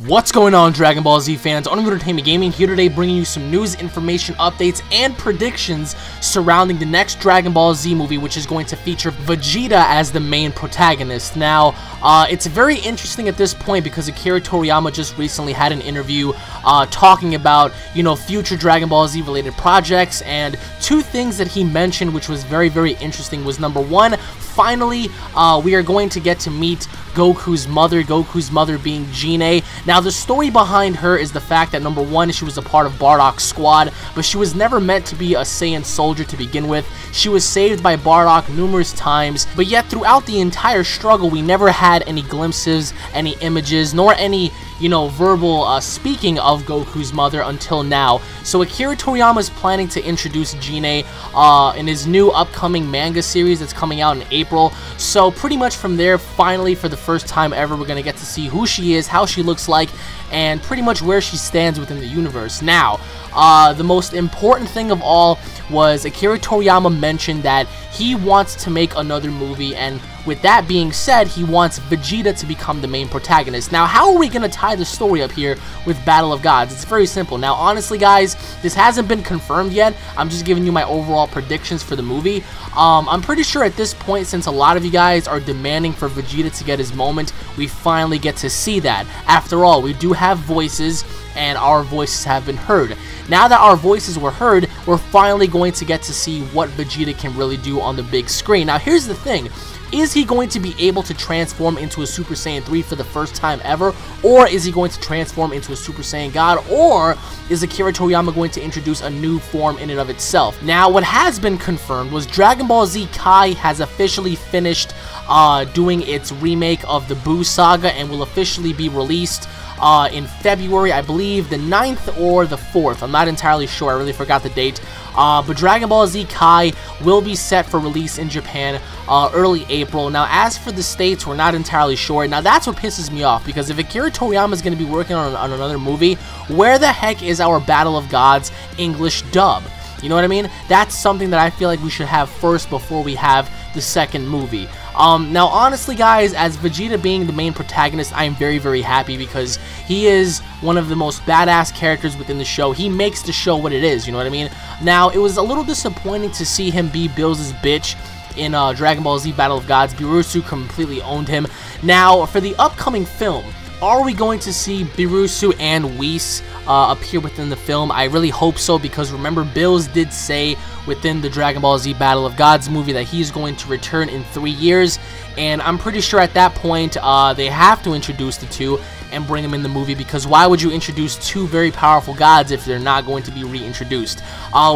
What's going on, Dragon Ball Z fans? UnrealEntGaming Gaming here today, bringing you some news, information, updates, and predictions surrounding the next Dragon Ball Z movie, which is going to feature Vegeta as the main protagonist. Now, it's very interesting at this point because Akira Toriyama just recently had an interview talking about, future Dragon Ball Z related projects, and two things that he mentioned, which was very, very interesting, was number one, finally, we are going to get to meet Goku's mother being Gine. Now, the story behind her is the fact that, number one, she was a part of Bardock's squad, but she was never meant to be a Saiyan soldier to begin with. She was saved by Bardock numerous times, but yet throughout the entire struggle, we never had any glimpses, any images, nor any verbal speaking of Goku's mother until now. So Akira Toriyama is planning to introduce Gine in his new upcoming manga series that's coming out in April. So pretty much from there, finally, for the first time ever, we're going to get to see who she is, how she looks like, and pretty much where she stands within the universe. Now, the most important thing of all was Akira Toriyama mentioned that he wants to make another movie, and with that being said, he wants Vegeta to become the main protagonist. Now, how are we going to tie the story up here with Battle of Gods? It's very simple. Now, honestly, guys, this hasn't been confirmed yet. I'm just giving you my overall predictions for the movie. I'm pretty sure at this point, since a lot of you guys are demanding for Vegeta to get his moment, we finally get to see that. After all, we do have voices, and our voices have been heard. Now that our voices were heard, we're finally going to get to see what Vegeta can really do on the big screen. Now, here's the thing. Is he going to be able to transform into a Super Saiyan 3 for the first time ever? Or is he going to transform into a Super Saiyan God? Or is Akira Toriyama going to introduce a new form in and of itself? Now, what has been confirmed was Dragon Ball Z Kai has officially finished doing its remake of the Buu saga and will officially be released in February, I believe the 9th or the 4th. I'm not entirely sure. I really forgot the date. But Dragon Ball Z Kai will be set for release in Japan early April. Now, as for the States, we're not entirely sure. Now, that's what pisses me off, because if Akira Toriyama is going to be working on another movie, where the heck is our Battle of Gods English dub? You know what I mean? That's something that I feel like we should have first before we have the second movie. Now, honestly, guys, as Vegeta being the main protagonist, I am very, very happy because he is one of the most badass characters within the show. He makes the show what it is, you know what I mean? Now, it was a little disappointing to see him be Bills' bitch in Dragon Ball Z Battle of Gods. Birusu completely owned him. Now, for the upcoming film, are we going to see Birusu and Whis appear within the film? I really hope so, because remember, Bills did say within the Dragon Ball Z Battle of Gods movie that he's going to return in 3 years, and I'm pretty sure at that point they have to introduce the two and bring them in the movie, because why would you introduce two very powerful gods if they're not going to be reintroduced?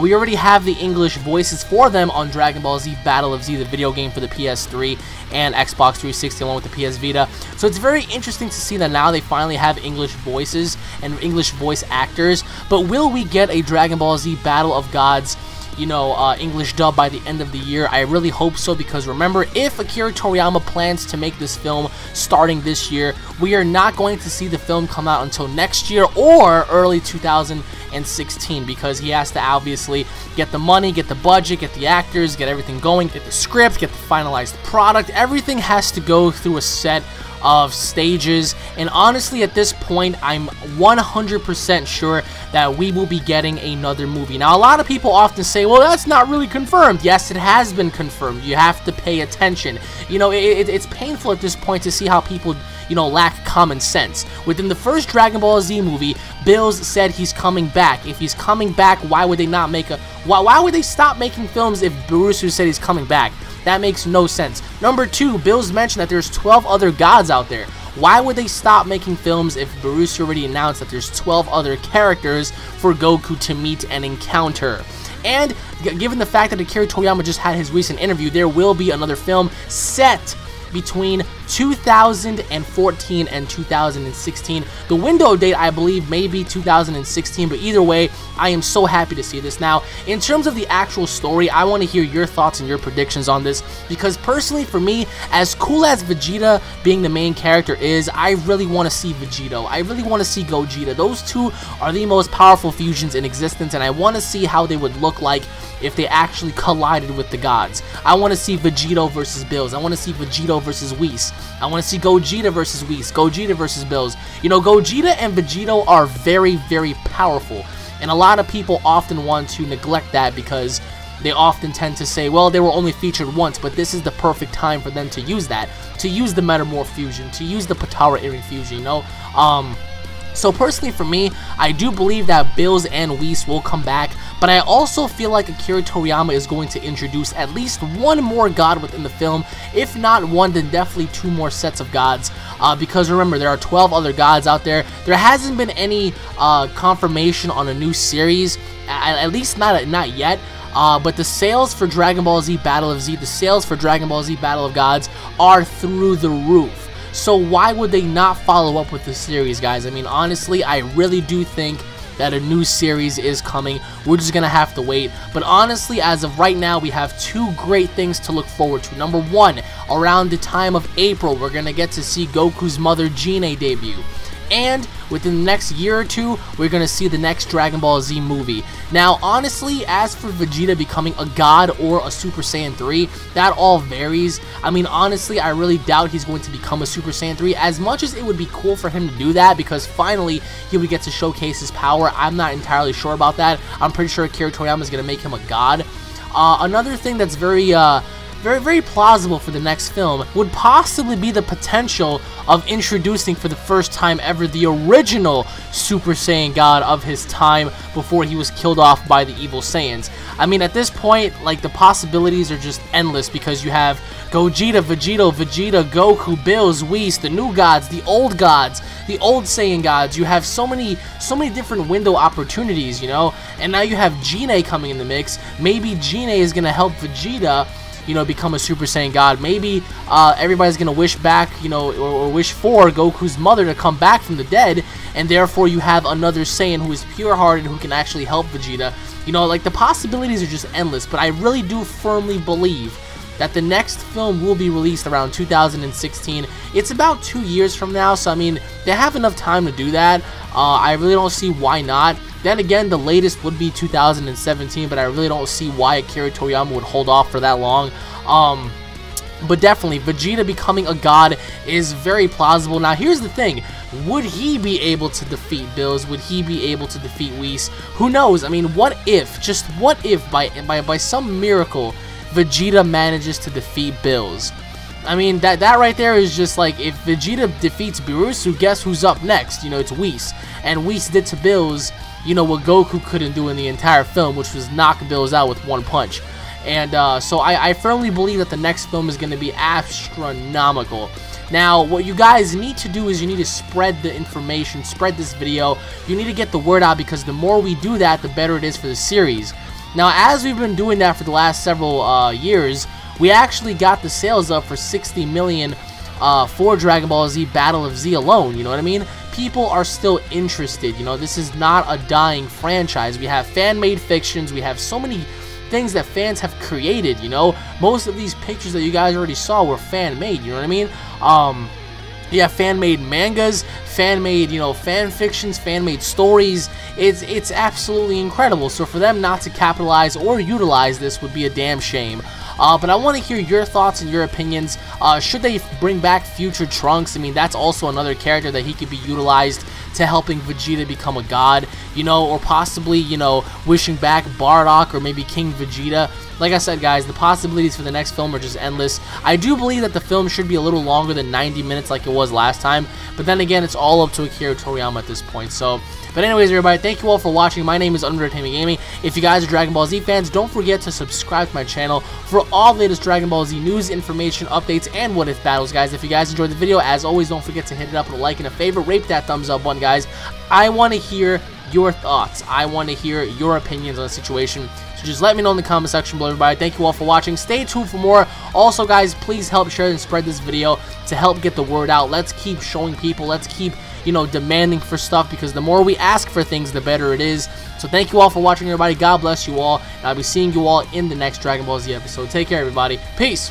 We already have the English voices for them on Dragon Ball Z Battle of Z, the video game for the PS3 and Xbox 360 along with the PS Vita. So it's very interesting to see that now they finally have English voices and English voice actors. But will we get a Dragon Ball Z Battle of Gods English dub by the end of the year? I really hope so, because remember, if Akira Toriyama plans to make this film starting this year, we are not going to see the film come out until next year or early 2016, because he has to obviously get the money, get the budget, get the actors, get everything going, get the script, get the finalized product. Everything has to go through a set of stages, and honestly, at this point, I'm 100% sure that we will be getting another movie. Now, a lot of people often say, well, that's not really confirmed. Yes, it has been confirmed. You have to pay attention. It's painful at this point to see how people lack common sense. Within the first Dragon Ball Z movie, Bills said he's coming back. If he's coming back, why would they not make why would they stop making films if Birusu said he's coming back? That makes no sense. Number two, Bills mentioned that there's 12 other gods out there. Why would they stop making films if Birusu already announced that there's 12 other characters for Goku to meet and encounter? And given the fact that Akira Toriyama just had his recent interview, there will be another film set between 2014 and 2016. The window date, I believe, may be 2016, but either way, I am so happy to see this. Now, in terms of the actual story, I want to hear your thoughts and your predictions on this, because personally, for me, as cool as Vegeta being the main character is, I really want to see Vegito. I really want to see Gogeta. Those two are the most powerful fusions in existence, and I want to see how they would look like if they actually collided with the gods. I want to see Vegito versus Bills. I want to see Vegito versus Whis. I want to see Gogeta versus Whis, Gogeta versus Bills. You know, Gogeta and Vegito are very, very powerful, and a lot of people often want to neglect that because they often tend to say, well, they were only featured once, but this is the perfect time for them to use that, to use the Metamorph fusion, to use the Potara Earring fusion, you know? So personally for me, I do believe that Bills and Whis will come back, but I also feel like Akira Toriyama is going to introduce at least one more god within the film. If not one, then definitely 2 more sets of gods, because remember, there are 12 other gods out there. There hasn't been any confirmation on a new series, at least not yet. But the sales for Dragon Ball Z Battle of Z, the sales for Dragon Ball Z Battle of Gods are through the roof. So why would they not follow up with the series, guys? I mean, honestly, I really do think that a new series is coming. We're just gonna have to wait. But honestly, as of right now, we have 2 great things to look forward to. Number 1, around the time of April, we're gonna get to see Goku's mother Gine debut. And within the next year or 2, we're going to see the next Dragon Ball Z movie. Now, honestly, as for Vegeta becoming a god or a Super Saiyan 3, that all varies. I mean, honestly, I really doubt he's going to become a Super Saiyan 3. As much as it would be cool for him to do that, because finally he would get to showcase his power, I'm not entirely sure about that. I'm pretty sure Akira Toriyama is going to make him a god. Another thing that's very plausible for the next film would possibly be the potential of introducing for the first time ever the original Super Saiyan God of his time before he was killed off by the evil Saiyans. I mean, at this point, like, the possibilities are just endless because you have Gogeta, Vegito, Vegeta, Goku, Bills, Whis, the new gods, the old Saiyan gods. You have so many different window opportunities, you know, and now you have Gine coming in the mix. Maybe Gine is gonna help Vegeta, you know, become a Super Saiyan God. Maybe everybody's gonna wish back, you know, or wish for Goku's mother to come back from the dead, and therefore you have another Saiyan who is pure-hearted, who can actually help Vegeta. You know, like, the possibilities are just endless, but I really do firmly believe that the next film will be released around 2016. It's about 2 years from now, so I mean, they have enough time to do that. I really don't see why not. Then again, the latest would be 2017, but I really don't see why Akira Toriyama would hold off for that long. But definitely, Vegeta becoming a god is very plausible. Now, here's the thing. Would he be able to defeat Bills? Would he be able to defeat Whis? Who knows? I mean, what if, just what if, by some miracle, Vegeta manages to defeat Bills? I mean, that right there is just like, if Vegeta defeats Birusu, guess who's up next? You know, it's Whis. And Whis did to Bills, you know, what Goku couldn't do in the entire film, which was knock Bills out with one punch. And so I firmly believe that the next film is going to be astronomical. Now, what you guys need to do is you need to spread the information, spread this video. You need to get the word out, because the more we do that, the better it is for the series. Now, as we've been doing that for the last several years, we actually got the sales up for 60 million for Dragon Ball Z Battle of Z alone, you know what I mean? People are still interested, you know, this is not a dying franchise. We have fan-made fictions, we have so many things that fans have created, you know? Most of these pictures that you guys already saw were fan-made, you know what I mean? You have fan-made mangas, fan-made, you know, fan fictions, fan-made stories. It's absolutely incredible. So for them not to capitalize or utilize this would be a damn shame. But I want to hear your thoughts and your opinions. Should they bring back future Trunks? I mean, that's also another character that he could be utilized to helping Vegeta become a god, you know, or possibly, you know, wishing back Bardock or maybe King Vegeta. Like I said, guys, the possibilities for the next film are just endless. I do believe that the film should be a little longer than 90 minutes like it was last time, but then again, it's all up to Akira Toriyama at this point. So, but anyways, everybody, thank you all for watching. My name is UnrealEntGaming Gaming. If you guys are Dragon Ball Z fans, don't forget to subscribe to my channel for all the latest Dragon Ball Z news, information, updates, and what-if battles, guys. If you guys enjoyed the video, as always, don't forget to hit it up with a like and a favorite. Rate that thumbs up button, guys. I want to hear your thoughts. I want to hear your opinions on the situation. So just let me know in the comment section below, everybody. Thank you all for watching. Stay tuned for more. Also, guys, please help share and spread this video to help get the word out. Let's keep showing people. Let's keep, you know, demanding for stuff, because the more we ask for things, the better it is. So thank you all for watching, everybody. God bless you all, and I'll be seeing you all in the next Dragon Ball Z episode. Take care, everybody. Peace.